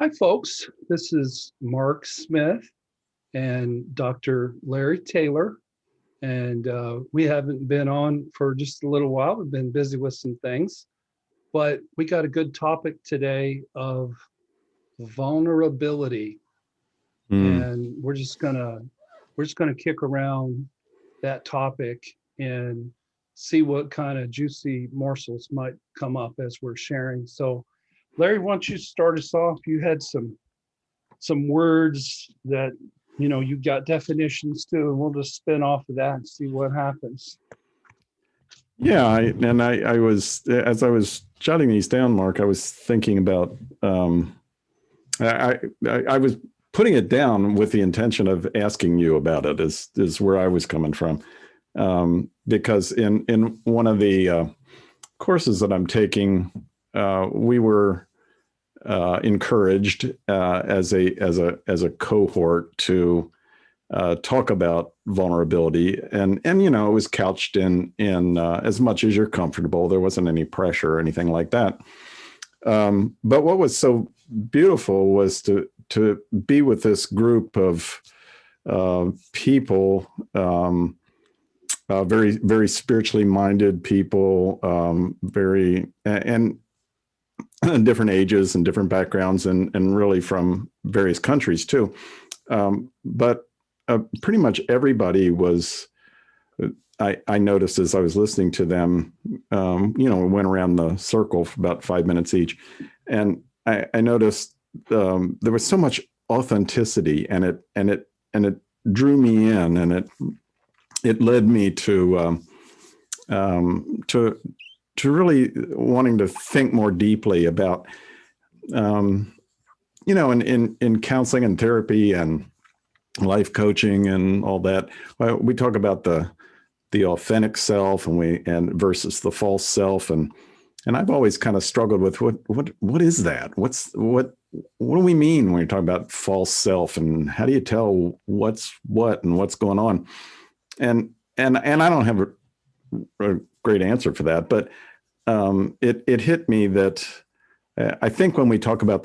Hi, folks. This is Mark Smith and Dr. Larry Taylor. And we haven't been on for just a little while. We've been busy with some things, but we got a good topic today of vulnerability. Mm. And we're just gonna kick around that topic and see what kind of juicy morsels might come up as we're sharing. So, Larry, why don't you start us off? You had some words that you got definitions to, and we'll just spin off of that and see what happens. Yeah, I was, as I was jotting these down, Mark, I was thinking about I was putting it down with the intention of asking you about it. Is where I was coming from, because in one of the courses that I'm taking, we were encouraged as a cohort to talk about vulnerability, and it was couched in as much as you're comfortable. There wasn't any pressure or anything like that. But what was so beautiful was to be with this group of people, very very spiritually minded people, very and different ages and different backgrounds, and really from various countries too. But pretty much everybody was, I noticed as I was listening to them, we went around the circle for about 5 minutes each. And I noticed there was so much authenticity, and it drew me in, and it led me to really wanting to think more deeply about, in counseling and therapy and life coaching and all that. We talk about the authentic self and versus the false self, and I've always kind of struggled with what is that? What do we mean when we talk about false self, and how do you tell what's what and what's going on? And I don't have a great answer for that, but it hit me that I think when we talk about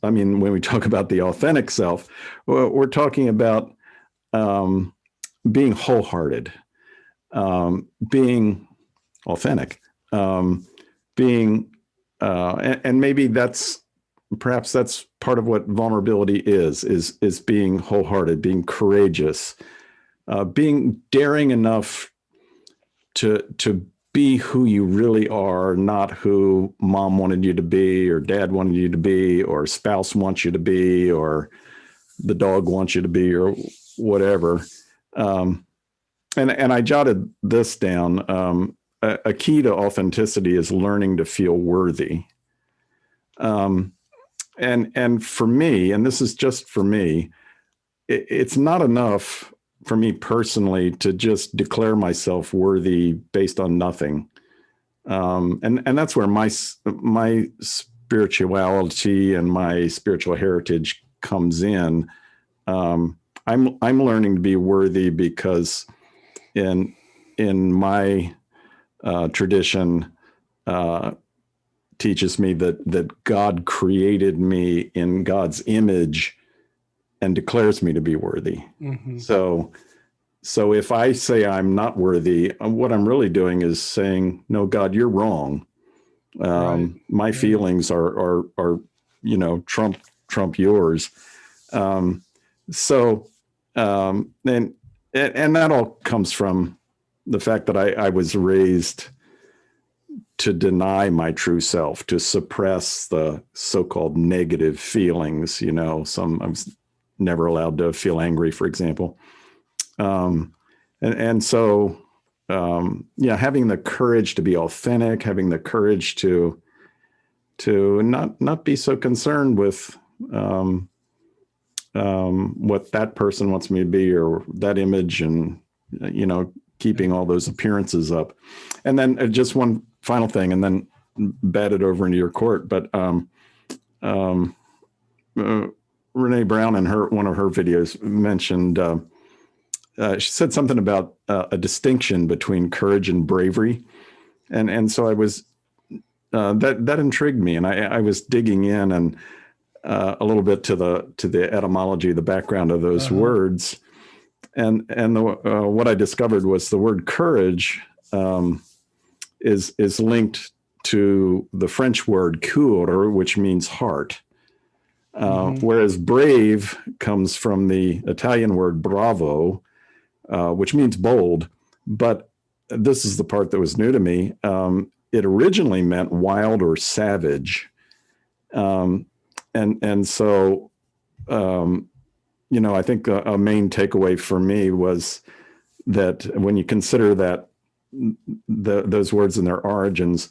when we talk about the authentic self, we're talking about being wholehearted, being authentic, being, and maybe perhaps that's part of what vulnerability is being wholehearted, being courageous, being daring enough to be who you really are, not who mom wanted you to be, or dad wanted you to be, or spouse wants you to be, or the dog wants you to be, or whatever. And I jotted this down. A key to authenticity is learning to feel worthy. And for me, and this is just for me, it's not enough for me personally to just declare myself worthy based on nothing. And that's where my spirituality and my spiritual heritage comes in. I'm learning to be worthy because in my tradition teaches me that God created me in God's image and declares me to be worthy. Mm-hmm. So if I say I'm not worthy, what I'm really doing is saying, no, God, you're wrong. Right. My feelings are trump yours. And that all comes from the fact that I was raised to deny my true self, to suppress the so-called negative feelings. I was never allowed to feel angry, for example. So having the courage to be authentic, having the courage to not be so concerned with what that person wants me to be, or that image, and keeping all those appearances up. And then just one final thing, and then bat it over into your court. But Renee Brown in one of her videos mentioned, she said something about a distinction between courage and bravery. And so I was, that intrigued me, and I was digging in, and a little bit to the etymology, the background of those words, and what I discovered was the word courage is linked to the French word coeur, which means heart. Whereas brave comes from the Italian word bravo, which means bold. But this is the part that was new to me. It originally meant wild or savage. And so, I think a main takeaway for me was that when you consider that those words and their origins,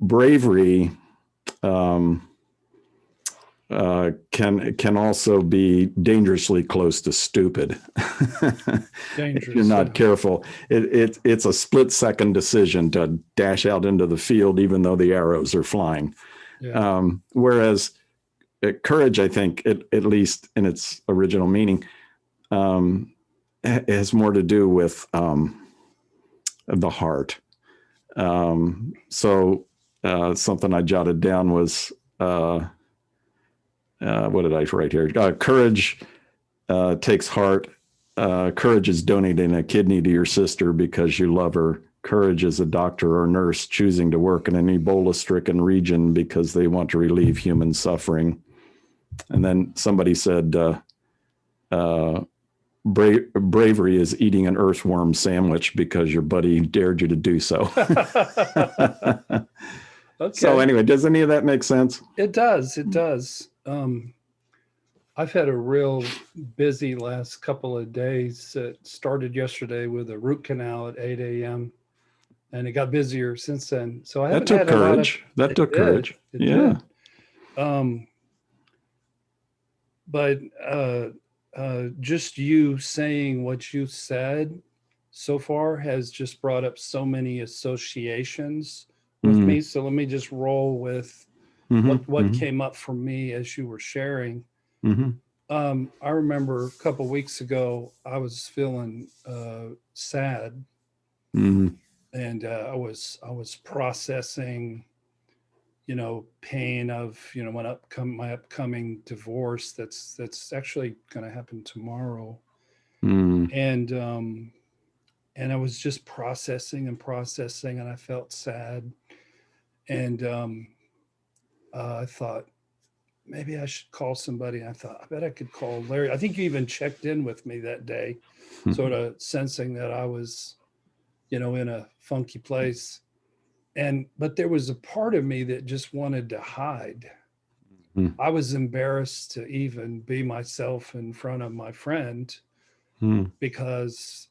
bravery can also be dangerously close to stupid. Dangerous. If you're not careful. It's a split-second decision to dash out into the field, even though the arrows are flying. Yeah. Whereas courage, I think, at least in its original meaning, has more to do with the heart. So something I jotted down was, what did I write here? Courage takes heart. Courage is donating a kidney to your sister because you love her. Courage is a doctor or nurse choosing to work in an Ebola-stricken region because they want to relieve human suffering. And then somebody said, bravery is eating an earthworm sandwich because your buddy dared you to do so. Okay. So anyway, does any of that make sense? It does. It does. I've had a real busy last couple of days. It started yesterday with a root canal at 8 a.m. and it got busier since then. So I haven't had a lot of. That took courage. It Yeah. did. But just you saying what you said so far has just brought up so many associations with me. So let me just roll with what came up for me as you were sharing. I remember a couple of weeks ago, I was feeling sad, and I was processing, pain of my upcoming divorce that's actually going to happen tomorrow, and I was just processing, and I felt sad, and I thought, maybe I should call somebody. I thought, I bet I could call Larry. I think you even checked in with me that day, sort of sensing that I was, in a funky place. But there was a part of me that just wanted to hide. I was embarrassed to even be myself in front of my friend because,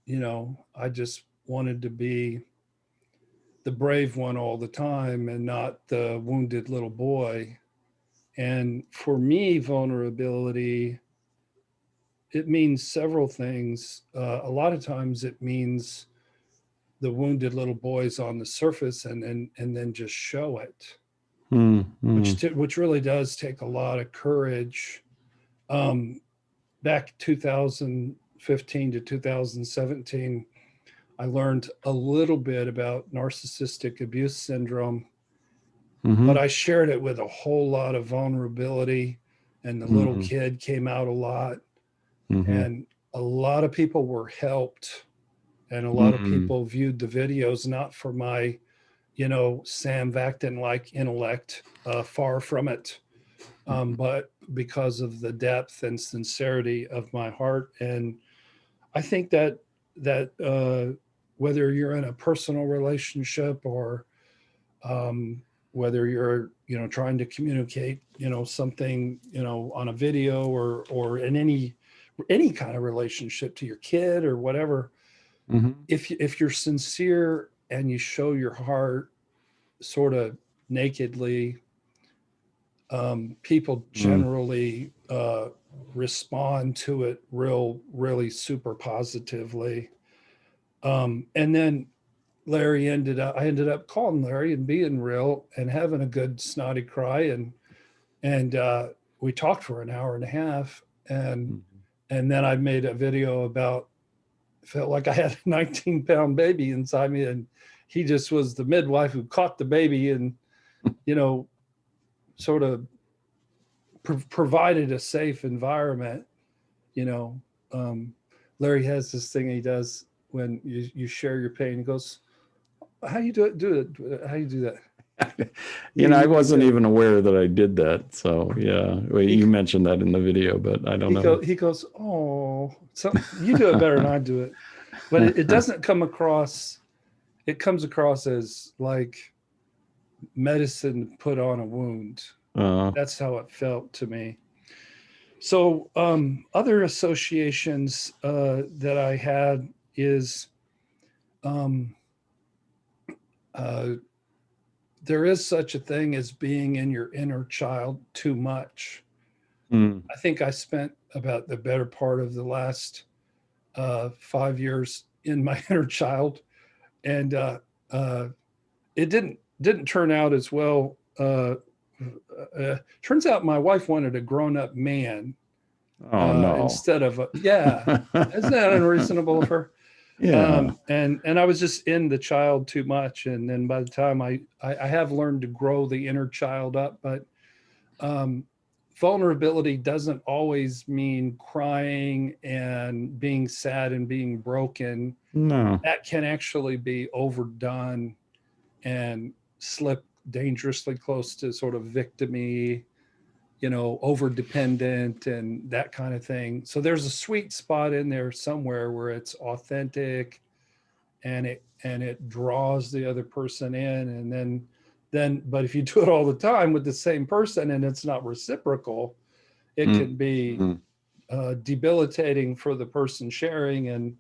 I just wanted to be the brave one all the time and not the wounded little boy. And for me, vulnerability, it means several things. A lot of times it means the wounded little boys on the surface and then just show it, which really does take a lot of courage. Back 2015 to 2017, I learned a little bit about narcissistic abuse syndrome. But I shared it with a whole lot of vulnerability, and the little kid came out a lot, and a lot of people were helped, and a lot of people viewed the videos not for my, Sam Vaktin-like intellect, far from it, but because of the depth and sincerity of my heart. And I think that whether you're in a personal relationship or whether you're trying to communicate something on a video or in any kind of relationship to your kid or whatever, if you're sincere and you show your heart sort of nakedly, people generally respond to it really super positively. And then I ended up calling Larry and being real and having a good snotty cry, and we talked for an hour and a half, and then I made a video about, felt like I had a 19-pound baby inside me, and he just was the midwife who caught the baby and sort of provided a safe environment. You know, Larry has this thing he does when you share your pain. He goes, "How you do it? How you do that?" I wasn't even aware that I did that. So yeah, well, you mentioned that in the video, but I don't know. He goes, "Oh, you do it better than I do it," but it doesn't come across. It comes across as like medicine put on a wound. That's how it felt to me. So other associations that I had is there is such a thing as being in your inner child too much. I think I spent about the better part of the last 5 years in my inner child, and it didn't turn out as well. Turns out my wife wanted a grown-up man No. instead of isn't that unreasonable of her? Yeah. And I was just in the child too much, and then by the time I have learned to grow the inner child up, but vulnerability doesn't always mean crying and being sad and being broken. No. That can actually be overdone and slip dangerously close to sort of victimy, over dependent and that kind of thing. So there's a sweet spot in there somewhere where it's authentic and it draws the other person in. And then but if you do it all the time with the same person and it's not reciprocal, it can be debilitating for the person sharing and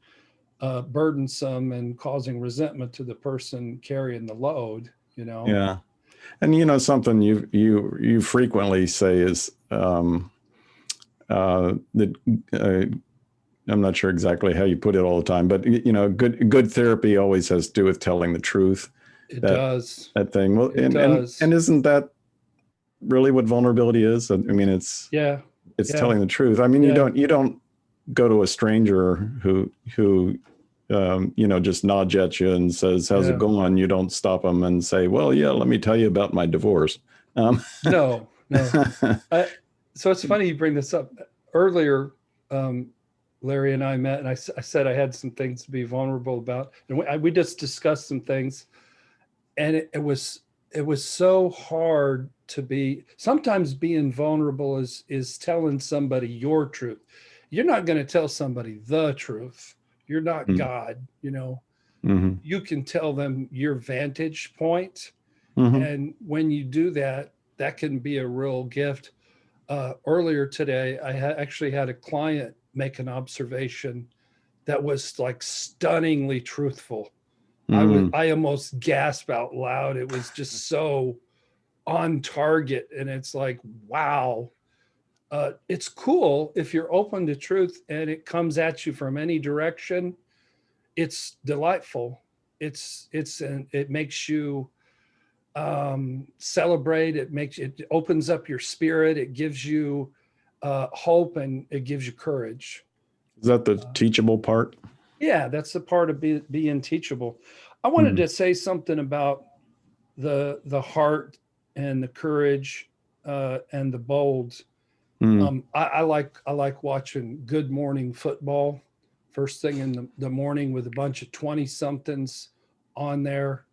burdensome and causing resentment to the person carrying the load. Yeah. And something you frequently say is that I'm not sure exactly how you put it all the time, but good therapy always has to do with telling the truth. It does. That thing. Well, it does. And isn't that really what vulnerability is? I mean, it's telling the truth. I mean, you don't go to a stranger who just nods at you and says, "How's it going?" You don't stop them and say, "Well, yeah, let me tell you about my divorce." No. So it's funny you bring this up. Earlier, Larry and I met, and I said I had some things to be vulnerable about, and we just discussed some things, and it was so hard to be. Sometimes being vulnerable is telling somebody your truth. You're not going to tell somebody the truth. You're not God, You can tell them your vantage point. And when you do that, that can be a real gift. Earlier today, I actually had a client make an observation that was like stunningly truthful. I almost gasped out loud. It was just so on target. And it's like, wow. It's cool if you're open to truth and it comes at you from any direction. It's delightful. It makes you celebrate. It opens up your spirit. It gives you hope and it gives you courage. Is that the teachable part? Yeah, that's the part of being teachable. I wanted to say something about the heart and the courage and the bold. I like watching Good Morning Football first thing in the morning with a bunch of 20-somethings on there.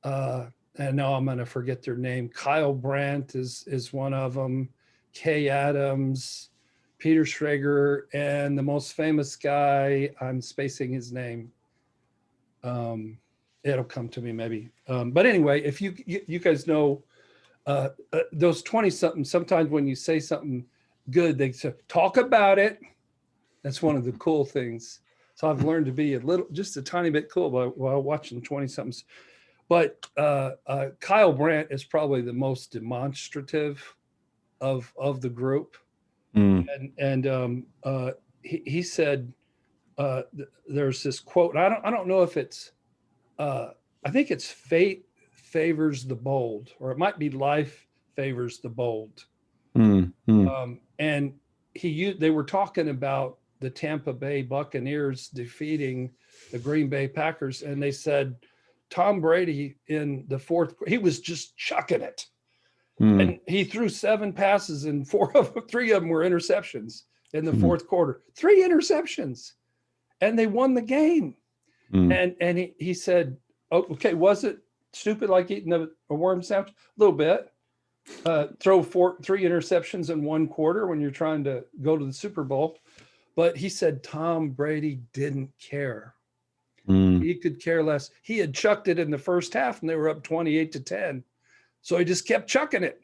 And now I'm going to forget their name. Kyle Brandt is one of them. Kay Adams, Peter Schrager, and the most famous guy, I'm spacing his name. It'll come to me maybe. But anyway, if you guys know those 20-something, sometimes when you say something good, they say, talk about it. That's one of the cool things. So I've learned to be just a tiny bit cool while watching 20-somethings. But Kyle Brandt is probably the most demonstrative of the group. And he said, there's this quote. I don't know if it's, I think it's fate favors the bold, or it might be life favors the bold. And they were talking about the Tampa Bay Buccaneers defeating the Green Bay Packers, and they said Tom Brady in the fourth, he was just chucking it. And he threw 7 passes and 3 of them were interceptions in the fourth quarter. 3 interceptions, and they won the game. And he said, oh, okay, was it stupid like eating a worm sandwich? A little bit. Throw 3 interceptions in 1 quarter when you're trying to go to the Super Bowl. But he said Tom Brady didn't care. He could care less. He had chucked it in the first half and they were up 28-10. So he just kept chucking it.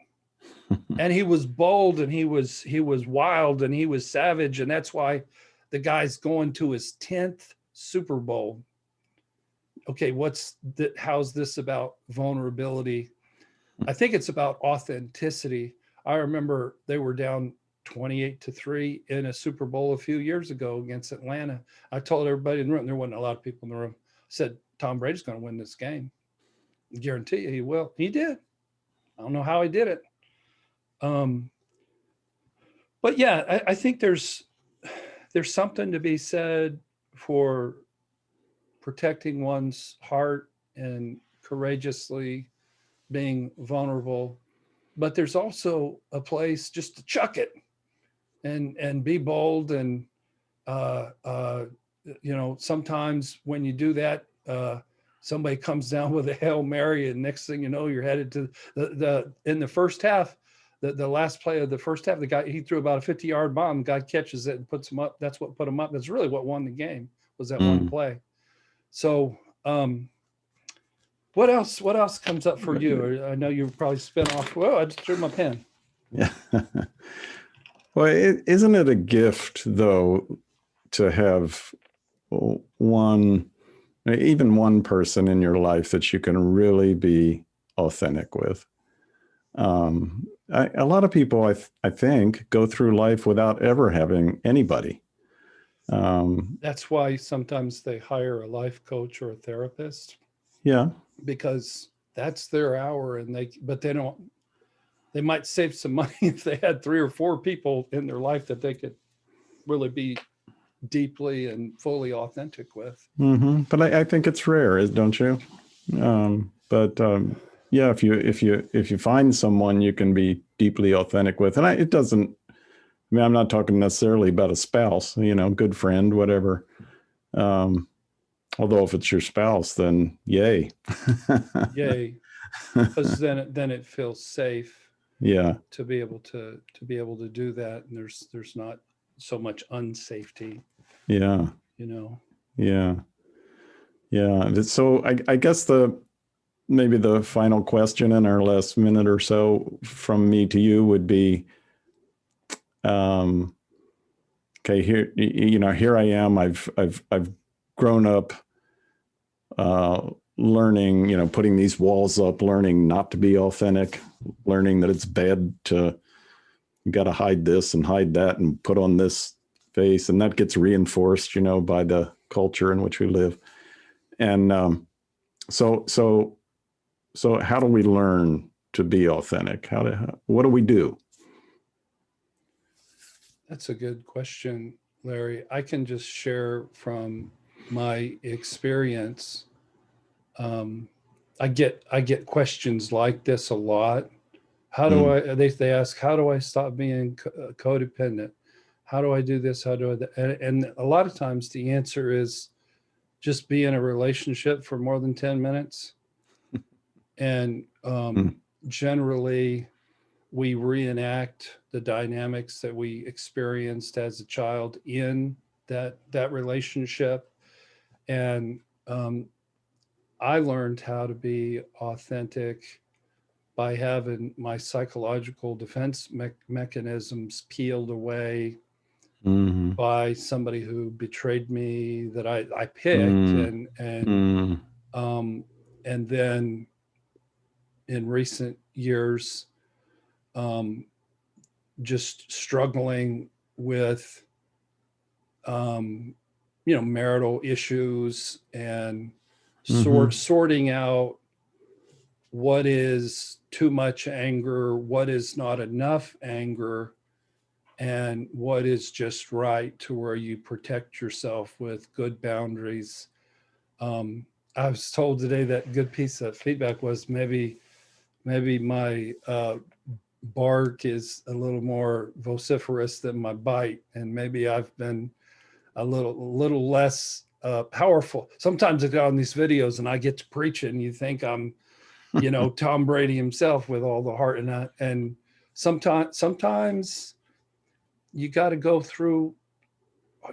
And he was bold and he was wild and he was savage. And that's why the guy's going to his 10th Super Bowl. Okay, how's this about vulnerability? I think it's about authenticity. I remember they were down 28-3 in a Super Bowl a few years ago against Atlanta. I told everybody in the room, there wasn't a lot of people in the room, I said, Tom Brady's going to win this game. I guarantee you he will. He did. I don't know how he did it. But yeah, I think there's something to be said for protecting one's heart and courageously being vulnerable. But there's also a place just to chuck it and be bold. And, sometimes when you do that, somebody comes down with a Hail Mary and next thing you know, you're headed to in the first half, the last play of the first half, the guy, he threw about a 50-yard bomb, the guy catches it and puts him up. That's what put him up. That's really what won the game, was that one play. So, what else comes up for you? I know you've probably spin off. Whoa, I just threw my pen. Yeah. Well, isn't it a gift though, to have even one person in your life that you can really be authentic with? A lot of people, I think, go through life without ever having anybody. That's why sometimes they hire a life coach or a therapist. Yeah. Because that's their hour, but they might save some money if they had 3 or 4 people in their life that they could really be deeply and fully authentic with. But I think it's rare, don't you? Yeah, if you find someone you can be deeply authentic with, and it doesn't, I mean, I'm not talking necessarily about a spouse, good friend, whatever. Although if it's your spouse, then yay. Yay. Because then it feels safe. Yeah. To be able to do that. And there's not so much unsafety. Yeah. Yeah. Yeah. So I guess maybe the final question in our last minute or so from me to you would be, okay, here I am. I've grown up, learning, putting these walls up, learning not to be authentic, learning that it's bad you got to hide this and hide that and put on this face. And that gets reinforced, by the culture in which we live. And so how do we learn to be authentic? What do we do? That's a good question, Larry. I can just share from my experience. I get questions like this a lot. How do they ask, how do I stop being codependent? How do I do this? How do I, and a lot of times the answer is just be in a relationship for more than 10 minutes. And generally we reenact the dynamics that we experienced as a child in that relationship. And I learned how to be authentic by having my psychological defense mechanisms peeled away by somebody who betrayed me that I picked, and then in recent years, just struggling with marital issues and sorting out what is too much anger, what is not enough anger, and what is just right to where you protect yourself with good boundaries. I was told today that good piece of feedback was maybe my bark is a little more vociferous than my bite, and maybe I've been a little less powerful. Sometimes I go on these videos and I get to preach it, and you think I'm, Tom Brady himself with all the heart, and sometimes you got to go through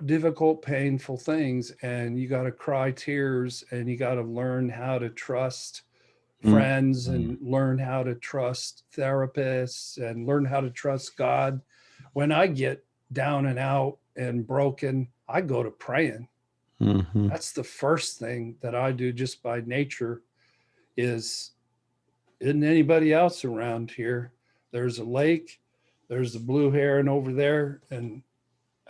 difficult, painful things, and you got to cry tears, and you got to learn how to trust friends and learn how to trust therapists and learn how to trust God. When I get down and out and broken, I go to praying. Mm-hmm. That's the first thing that I do just by nature. Isn't anybody else around here? There's a lake, there's the blue heron over there, and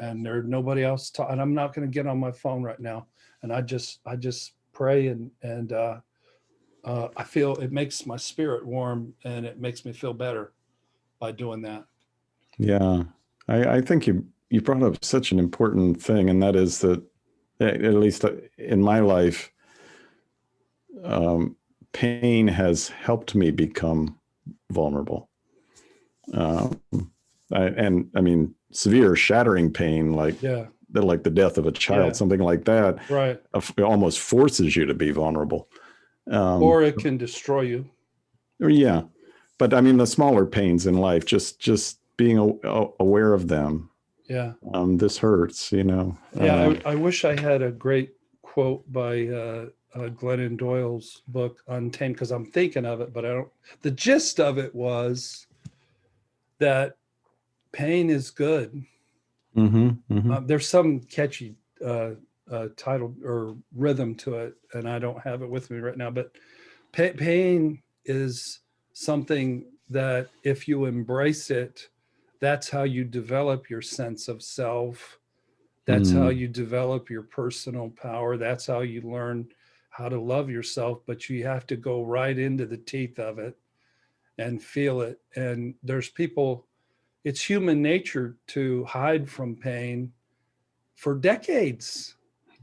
there's nobody else and I'm not going to get on my phone right now. And I just pray, and I feel it makes my spirit warm, and it makes me feel better by doing that. Yeah, I think you brought up such an important thing, and that is that, at least in my life, pain has helped me become vulnerable. I mean, severe shattering pain, like the death of a child, something like that, right? It almost forces you to be vulnerable, or it can destroy you. Yeah, but I mean, the smaller pains in life, just being aware of them. Yeah. This hurts, Yeah, I wish I had a great quote by Glennon Doyle's book Untamed, because I'm thinking of it, but I don't. The gist of it was that pain is good. Mm-hmm, mm-hmm. There's some catchy title or rhythm to it, and I don't have it with me right now, but pain is something that if you embrace it, that's how you develop your sense of self. That's how you develop your personal power. That's how you learn how to love yourself, but you have to go right into the teeth of it and feel it. And there's people, it's human nature to hide from pain for decades.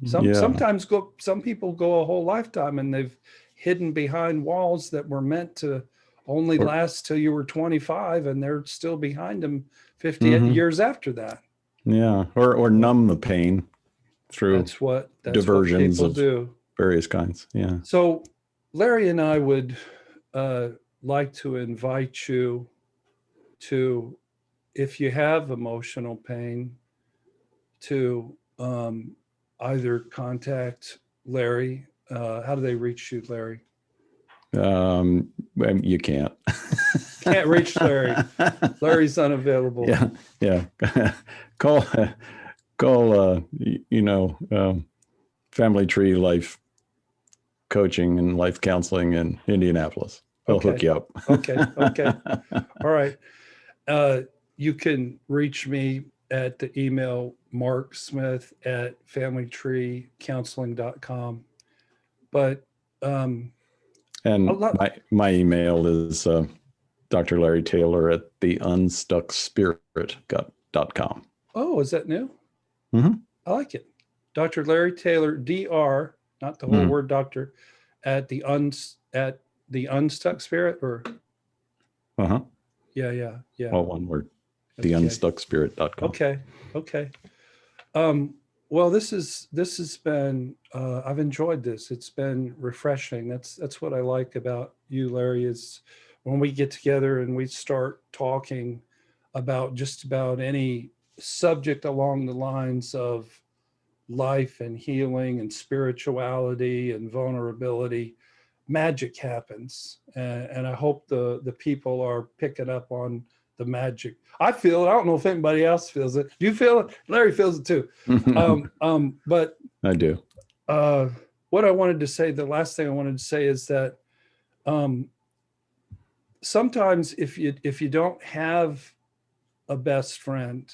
Sometimes some people go a whole lifetime and they've hidden behind walls that were meant to only last till you were 25, and they're still behind them 50 years after that. Yeah, or numb the pain through that's what diversions people of do. Various kinds. Yeah. So Larry and I would like to invite you to, if you have emotional pain, to either contact Larry. How do they reach you, Larry? You can't. Can't reach Larry. Larry's unavailable. Yeah. call Family Tree Life Coaching and Life Counseling in Indianapolis. They'll hook you up. Okay. All right. You can reach me at the email marksmith@familytreecounseling.com. But and my email is Dr. Larry Taylor at theunstuckspirit.com. Oh, is that new? Mm-hmm. I like it. Dr. Larry Taylor, Dr., not the whole word doctor, at the Unstuck Spirit, or yeah. All one word. Theunstuckspirit.com. Okay. Well, this has been I've enjoyed this. It's been refreshing. That's what I like about you, Larry, is when we get together and we start talking about just about any subject along the lines of life and healing and spirituality and vulnerability, magic happens. And I hope the people are picking up on the magic. I feel it. I don't know if anybody else feels it. Do you feel it? Larry feels it too. But I do. What I wanted to say, the last thing I wanted to say is that sometimes if you don't have a best friend,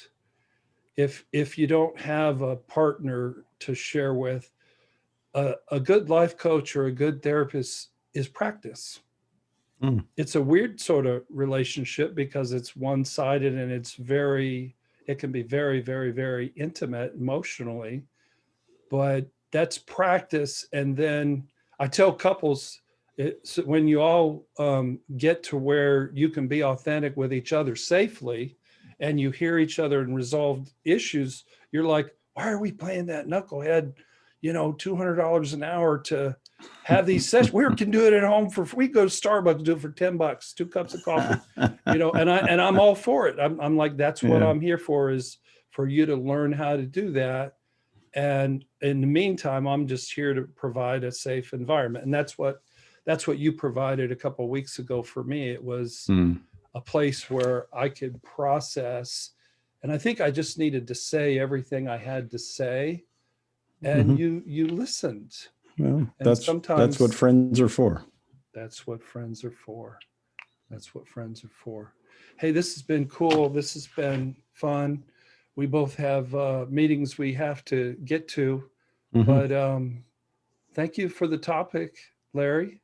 if you don't have a partner to share with, a good life coach or a good therapist is practice. It's a weird sort of relationship because it's one-sided, and it can be very, very, very intimate emotionally, but that's practice. And then I tell couples, it's when you all get to where you can be authentic with each other safely, and you hear each other and resolve issues, you're like, why are we paying that knucklehead, $200 an hour to have these sessions? We can do it at home we go to Starbucks, do it for $10, 2 cups of coffee, and I'm all for it. I'm like, that's what I'm here for, is for you to learn how to do that. And in the meantime, I'm just here to provide a safe environment. And that's what you provided a couple of weeks ago for me. It was a place where I could process. And I think I just needed to say everything I had to say. And you listened. Well, and that's what friends are for. That's what friends are for. That's what friends are for. Hey, this has been cool. This has been fun. We both have meetings we have to get to, but thank you for the topic, Larry,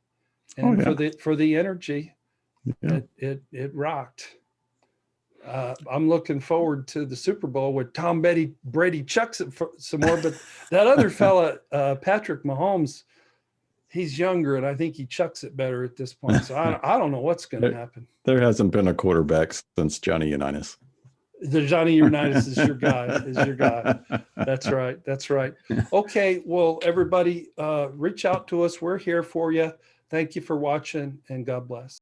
and for the energy. Yeah. It rocked. I'm looking forward to the Super Bowl where Tom Brady chucks it for some more, but that other fella, Patrick Mahomes, he's younger, and I think he chucks it better at this point. So I don't know what's going to happen. There hasn't been a quarterback since Johnny Unitas. The Johnny Unitas is your guy. That's right. That's right. Okay. Well, everybody, reach out to us. We're here for you. Thank you for watching, and God bless.